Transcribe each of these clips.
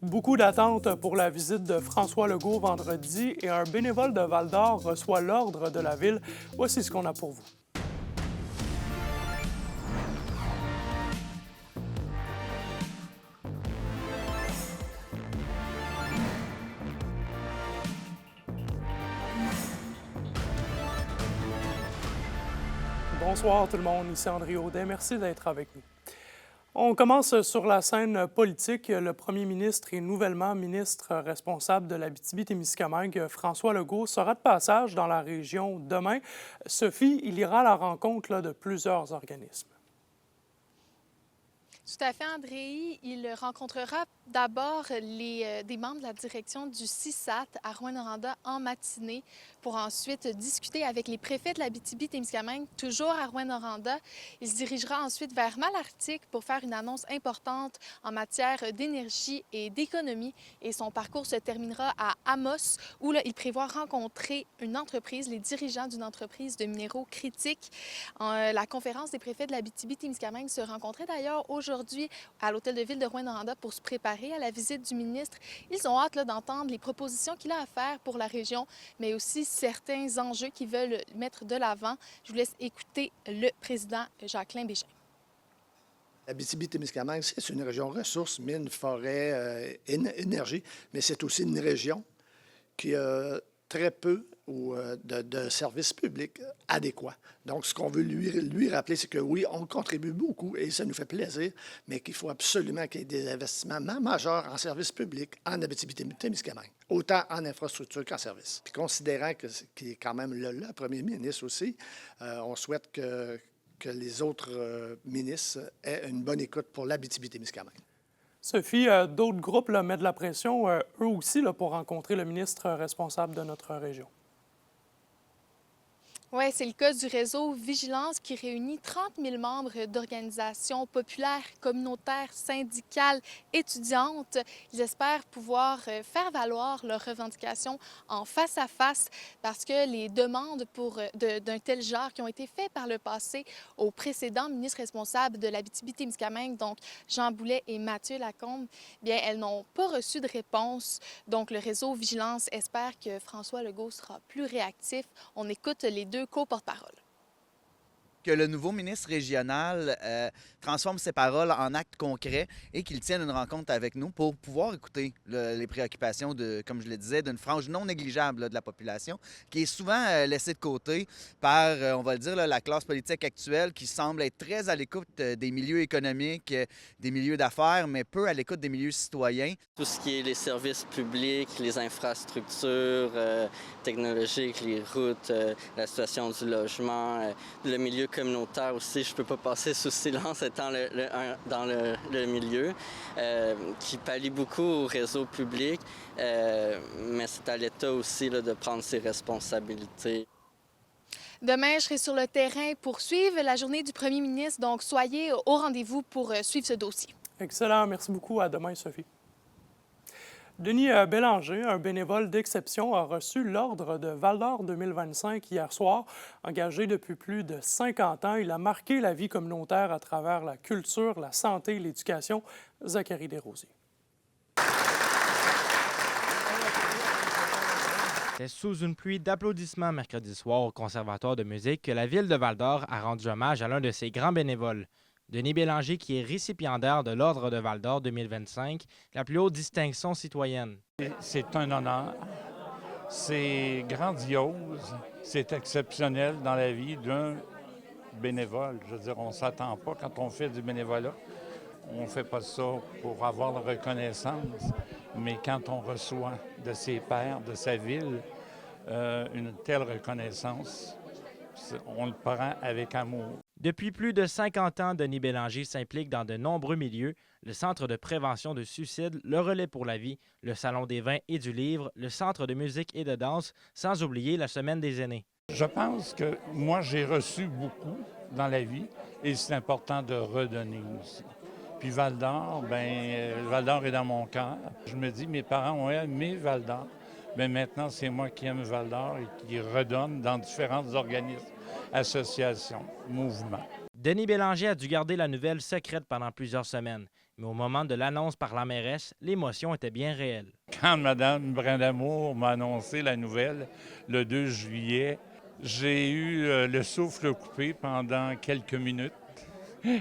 Beaucoup d'attentes pour la visite de François Legault vendredi et un bénévole de Val-d'Or reçoit l'ordre de la ville. Voici ce qu'on a pour vous. Bonsoir tout le monde, ici André Audet. Merci d'être avec nous. On commence sur la scène politique. Le premier ministre et nouvellement ministre responsable de l'Abitibi-Témiscamingue, François Legault, sera de passage dans la région demain. Sophie, il ira à la rencontre de plusieurs organismes. Tout à fait, André. Il rencontrera d'abord des membres de la direction du CISAT à Rouyn-Noranda en matinée pour ensuite discuter avec les préfets de l'Abitibi-Témiscamingue, toujours à Rouyn-Noranda. Il se dirigera ensuite vers Malartic pour faire une annonce importante en matière d'énergie et d'économie. Et son parcours se terminera à Amos, où là, il prévoit rencontrer une entreprise, les dirigeants d'une entreprise de minéraux critiques. La conférence des préfets de l'Abitibi-Témiscamingue se rencontrait d'ailleurs aujourd'hui à l'hôtel de ville de Rouyn-Noranda pour se préparer à la visite du ministre. Ils ont hâte d'entendre les propositions qu'il a à faire pour la région, mais aussi certains enjeux qu'ils veulent mettre de l'avant. Je vous laisse écouter le président Jacqueline Bégin. L'Abitibi-Témiscamingue, c'est une région ressources, mines, forêts, énergie, mais c'est aussi une région qui a très peu de services publics adéquats. Donc, ce qu'on veut lui rappeler, c'est que oui, on contribue beaucoup et ça nous fait plaisir, mais qu'il faut absolument qu'il y ait des investissements majeurs en services publics en Abitibi-Témiscamingue, autant en infrastructure qu'en services. Puis considérant qu'il est quand même le premier ministre aussi, on souhaite que les autres ministres aient une bonne écoute pour l'Abitibi-Témiscamingue. Sophie, d'autres groupes mettent de la pression, eux aussi, pour rencontrer le ministre responsable de notre région. Oui, c'est le cas du réseau Vigilance qui réunit 30 000 membres d'organisations populaires, communautaires, syndicales, étudiantes. Ils espèrent pouvoir faire valoir leurs revendications en face à face parce que les demandes d'un tel genre qui ont été faites par le passé aux précédents ministres responsables de l'Abitibi-Témiscamingue, donc Jean Boulet et Mathieu Lacombe, bien, elles n'ont pas reçu de réponse. Donc, le réseau Vigilance espère que François Legault sera plus réactif. On écoute les deux co-porte-parole. Que le nouveau ministre régional transforme ses paroles en actes concrets et qu'il tienne une rencontre avec nous pour pouvoir écouter les préoccupations, comme je le disais, d'une frange non négligeable de la population qui est souvent laissée de côté par, on va le dire, la classe politique actuelle qui semble être très à l'écoute des milieux économiques, des milieux d'affaires, mais peu à l'écoute des milieux citoyens. Tout ce qui est les services publics, les infrastructures technologiques, les routes, la situation du logement, le milieu communautaire aussi, je ne peux pas passer sous silence étant dans le milieu, qui pallie beaucoup au réseau public, mais c'est à l'État aussi de prendre ses responsabilités. Demain, je serai sur le terrain pour suivre la journée du premier ministre, donc soyez au rendez-vous pour suivre ce dossier. Excellent, merci beaucoup. À demain, Sophie. Denis Bélanger, un bénévole d'exception, a reçu l'ordre de Val-d'Or 2025 hier soir. Engagé depuis plus de 50 ans, il a marqué la vie communautaire à travers la culture, la santé et l'éducation. Zachary Desrosiers. C'est sous une pluie d'applaudissements mercredi soir au Conservatoire de musique que la ville de Val-d'Or a rendu hommage à l'un de ses grands bénévoles. Denis Bélanger, qui est récipiendaire de l'Ordre de Val-d'Or 2025, la plus haute distinction citoyenne. C'est un honneur, c'est grandiose, c'est exceptionnel dans la vie d'un bénévole. Je veux dire, on ne s'attend pas quand on fait du bénévolat. On ne fait pas ça pour avoir la reconnaissance, mais quand on reçoit de ses pairs, de sa ville, une telle reconnaissance, on le prend avec amour. Depuis plus de 50 ans, Denis Bélanger s'implique dans de nombreux milieux, le Centre de prévention de suicide, le Relais pour la vie, le Salon des vins et du livre, le Centre de musique et de danse, sans oublier la Semaine des aînés. Je pense que moi, j'ai reçu beaucoup dans la vie et c'est important de redonner aussi. Puis Val-d'Or, Val-d'Or est dans mon cœur. Je me dis, mes parents ont aimé Val-d'Or. Mais maintenant, c'est moi qui aime Val-d'Or et qui redonne dans différents organismes, associations, mouvements. Denis Bélanger a dû garder la nouvelle secrète pendant plusieurs semaines. Mais au moment de l'annonce par la mairesse, l'émotion était bien réelle. Quand Mme Brindamour m'a annoncé la nouvelle le 2 juillet, j'ai eu le souffle coupé pendant quelques minutes.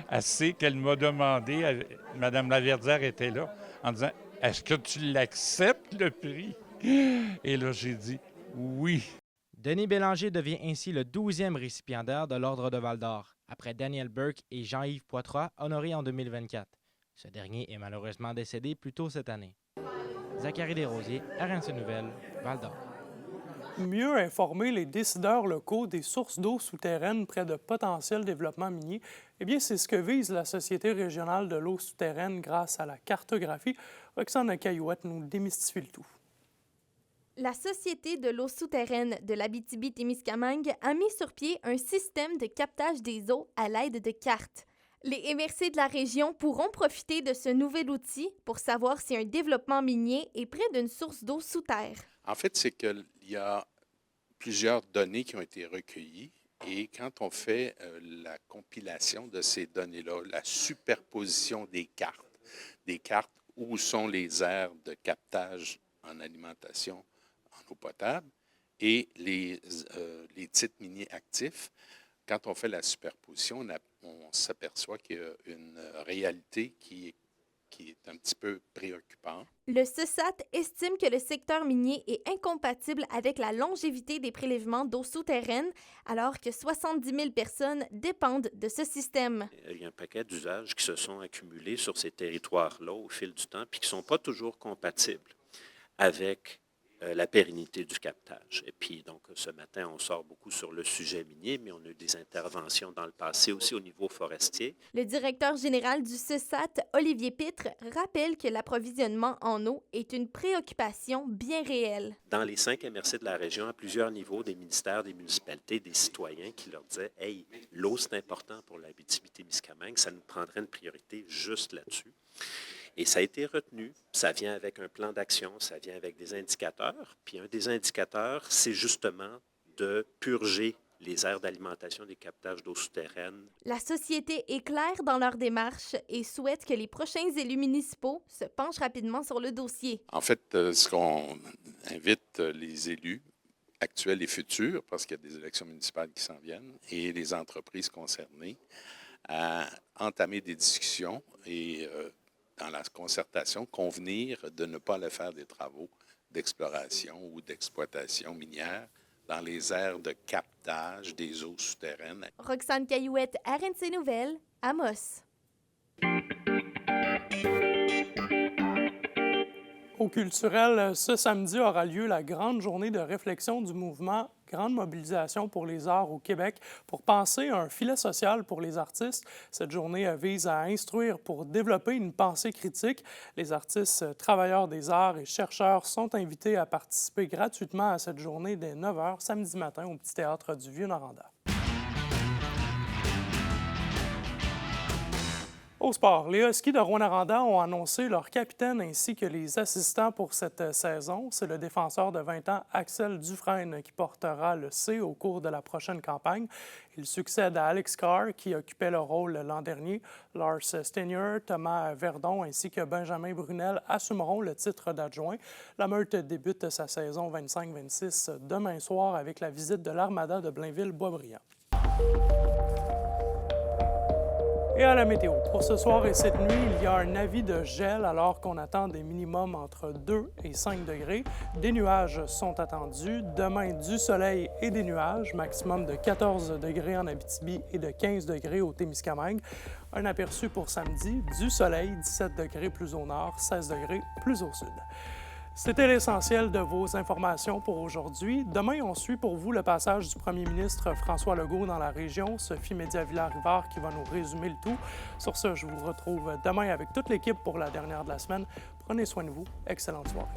Assez qu'elle m'a demandé, Mme Laverdière était là, en disant « Est-ce que tu l'acceptes, le prix? » Et là, j'ai dit « Oui ». Denis Bélanger devient ainsi le 12e récipiendaire de l'Ordre de Val-d'Or, après Daniel Burke et Jean-Yves Poitras, honorés en 2024. Ce dernier est malheureusement décédé plus tôt cette année. Zachary Desrosiers, RNC Nouvelles, Val-d'Or. Mieux informer les décideurs locaux des sources d'eau souterraines près de potentiels développements miniers, eh bien, c'est ce que vise la Société régionale de l'eau souterraine grâce à la cartographie. Roxane Caillouette nous démystifie le tout. La Société de l'eau souterraine de l'Abitibi-Témiscamingue a mis sur pied un système de captage des eaux à l'aide de cartes. Les MRC de la région pourront profiter de ce nouvel outil pour savoir si un développement minier est près d'une source d'eau sous terre. En fait, c'est qu'il y a plusieurs données qui ont été recueillies et quand on fait la compilation de ces données-là, la superposition des cartes où sont les aires de captage en alimentation en eau potable et les titres miniers actifs, quand on fait la superposition, on s'aperçoit qu'il y a une réalité qui est un petit peu préoccupante. Le CESAT estime que le secteur minier est incompatible avec la longévité des prélèvements d'eau souterraine, alors que 70 000 personnes dépendent de ce système. Il y a un paquet d'usages qui se sont accumulés sur ces territoires-là au fil du temps, puis qui ne sont pas toujours compatibles avec la pérennité du captage. Et puis, donc, ce matin, on sort beaucoup sur le sujet minier, mais on a eu des interventions dans le passé aussi au niveau forestier. Le directeur général du CESAT, Olivier Pitre, rappelle que l'approvisionnement en eau est une préoccupation bien réelle. Dans les 5 MRC de la région, à plusieurs niveaux, des ministères, des municipalités, des citoyens qui leur disaient « Hey, l'eau, c'est important pour l'Abitibi-Témiscamingue, ça nous prendrait une priorité juste là-dessus. » Et ça a été retenu. Ça vient avec un plan d'action, ça vient avec des indicateurs. Puis un des indicateurs, c'est justement de purger les aires d'alimentation des captages d'eau souterraine. La société est claire dans leur démarche et souhaite que les prochains élus municipaux se penchent rapidement sur le dossier. En fait, ce qu'on invite les élus actuels et futurs, parce qu'il y a des élections municipales qui s'en viennent, et les entreprises concernées, à entamer des discussions et dans la concertation, convenir de ne pas aller faire des travaux d'exploration ou d'exploitation minière dans les aires de captage des eaux souterraines. Roxane Caillouette, RNC Nouvelles, Amos. Au culturel, ce samedi aura lieu la grande journée de réflexion du mouvement Grande mobilisation pour les arts au Québec pour penser à un filet social pour les artistes. Cette journée vise à instruire pour développer une pensée critique. Les artistes, travailleurs des arts et chercheurs sont invités à participer gratuitement à cette journée dès 9 h samedi matin au Petit Théâtre du Vieux-Noranda. Au sport, les Huskies de Rouyn-Noranda ont annoncé leur capitaine ainsi que les assistants pour cette saison. C'est le défenseur de 20 ans, Axel Dufresne, qui portera le C au cours de la prochaine campagne. Il succède à Alex Carr, qui occupait le rôle l'an dernier. Lars Stenier, Thomas Verdon ainsi que Benjamin Brunel assumeront le titre d'adjoint. La Meute débute sa saison 25-26 demain soir avec la visite de l'Armada de Blainville-Boisbriand. Et à la météo. Pour ce soir et cette nuit, il y a un avis de gel alors qu'on attend des minimums entre 2 et 5 degrés. Des nuages sont attendus. Demain, du soleil et des nuages. Maximum de 14 degrés en Abitibi et de 15 degrés au Témiscamingue. Un aperçu pour samedi, du soleil, 17 degrés plus au nord, 16 degrés plus au sud. C'était l'essentiel de vos informations pour aujourd'hui. Demain, on suit pour vous le passage du premier ministre François Legault dans la région. Sophie Média-Villard-Rivard qui va nous résumer le tout. Sur ce, je vous retrouve demain avec toute l'équipe pour la dernière de la semaine. Prenez soin de vous. Excellente soirée.